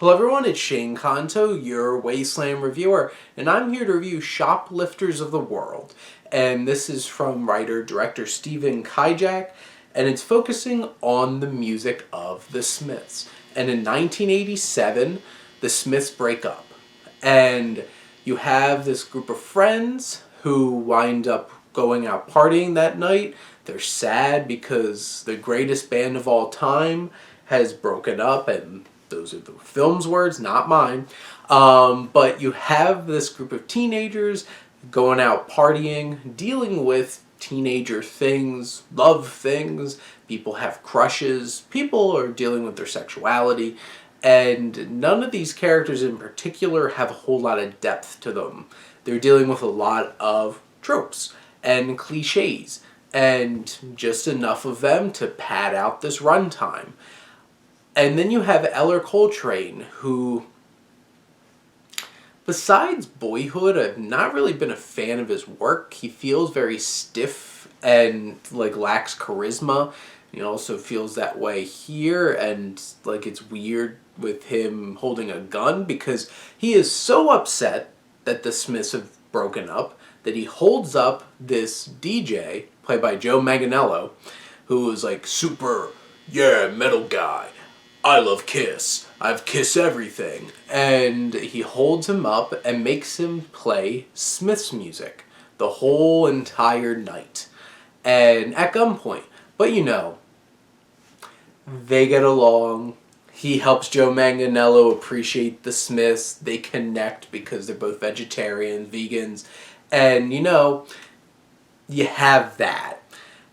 Hello everyone, it's Shane Kanto, your Wasteland reviewer, and I'm here to review Shoplifters of the World. And this is from writer-director Stephen Kijak, and it's focusing on the music of the Smiths. And in 1987, the Smiths break up. And you have this group of friends who wind up going out partying that night. They're sad because the greatest band of all time has broken up, and those are the film's words, not mine. But you have this group of teenagers going out partying, dealing with teenager things, love things. People have crushes. People are dealing with their sexuality. And none of these characters in particular have a whole lot of depth to them. They're dealing with a lot of tropes and cliches, and just enough of them to pad out this runtime. And then you have Eller Coltrane, who, besides Boyhood, I've not really been a fan of his work. He feels very stiff and lacks charisma. He also feels that way here, and it's weird with him holding a gun because he is so upset that the Smiths have broken up that he holds up this DJ, played by Joe Manganiello, who is super, metal guy. I love Kiss. I've Kiss everything. And he holds him up and makes him play Smith's music the whole entire night. And at gunpoint. But they get along. He helps Joe Manganiello appreciate the Smiths. They connect because they're both vegetarian, vegans. And you have that.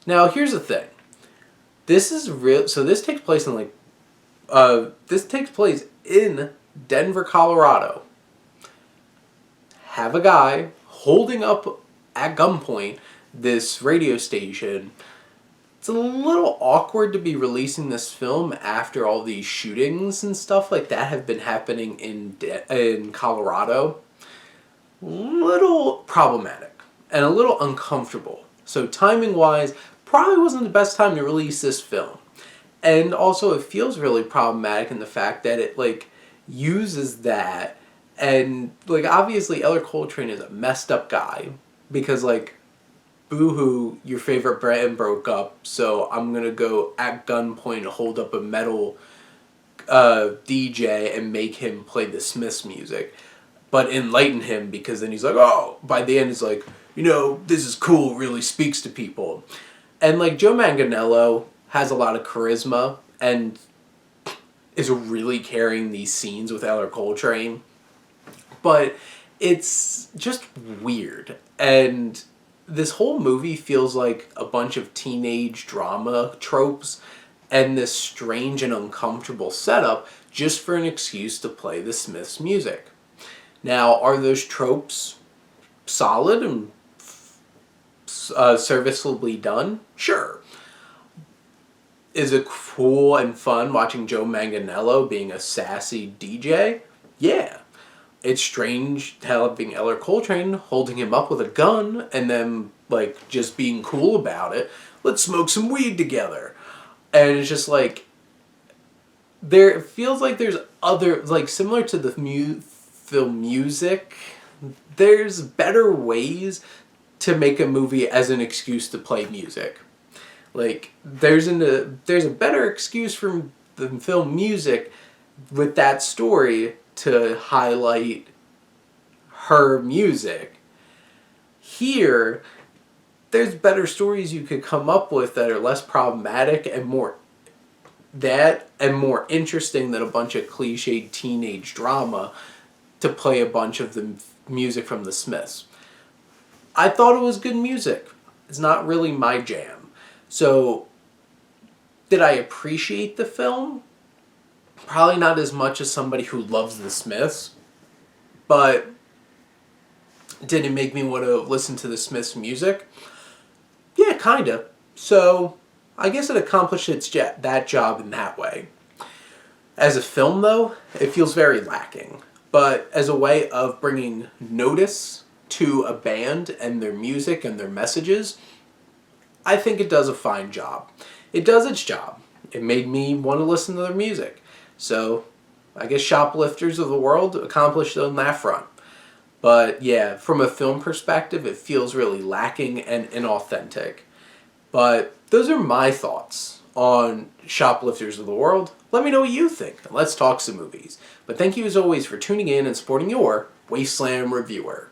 Now here's the thing. This is real. So this takes place in Denver, Colorado. Have a guy holding up at gunpoint this radio station. It's a little awkward to be releasing this film after all these shootings and stuff like that have been happening in Colorado. A little problematic and a little uncomfortable. So timing-wise, probably wasn't the best time to release this film. And also it feels really problematic in the fact that it uses that, and obviously Eller Coltrane is a messed up guy because boo-hoo, your favorite band broke up, so I'm gonna go at gunpoint and hold up a metal DJ and make him play the Smiths music, but enlighten him because then he's by the end he's this is cool, really speaks to people. And Joe Manganiello has a lot of charisma and is really carrying these scenes with Eller Coltrane. But it's just weird. And this whole movie feels like a bunch of teenage drama tropes and this strange and uncomfortable setup just for an excuse to play the Smiths music. Now, are those tropes solid and serviceably done? Sure. Is it cool and fun watching Joe Manganiello being a sassy DJ? Yeah. It's strange having Eller Coltrane holding him up with a gun and then just being cool about it. Let's smoke some weed together. And it's just it feels like there's other, similar to the film music, there's better ways to make a movie as an excuse to play music. There's a better excuse from the film music with that story to highlight her music. Here, there's better stories you could come up with that are less problematic and more interesting than a bunch of cliched teenage drama to play a bunch of the music from the Smiths. I thought it was good music. It's not really my jam. So, did I appreciate the film? Probably not as much as somebody who loves the Smiths, but did it make me want to listen to the Smiths' music? Yeah, kinda. So, I guess it accomplished that job in that way. As a film, though, it feels very lacking. But as a way of bringing notice to a band and their music and their messages, I think it does a fine job. It does its job. It made me want to listen to their music. So, I guess Shoplifters of the World accomplished on that front. But yeah, from a film perspective, it feels really lacking and inauthentic. But those are my thoughts on Shoplifters of the World. Let me know what you think. Let's talk some movies. But thank you as always for tuning in and supporting your Wasteland reviewer.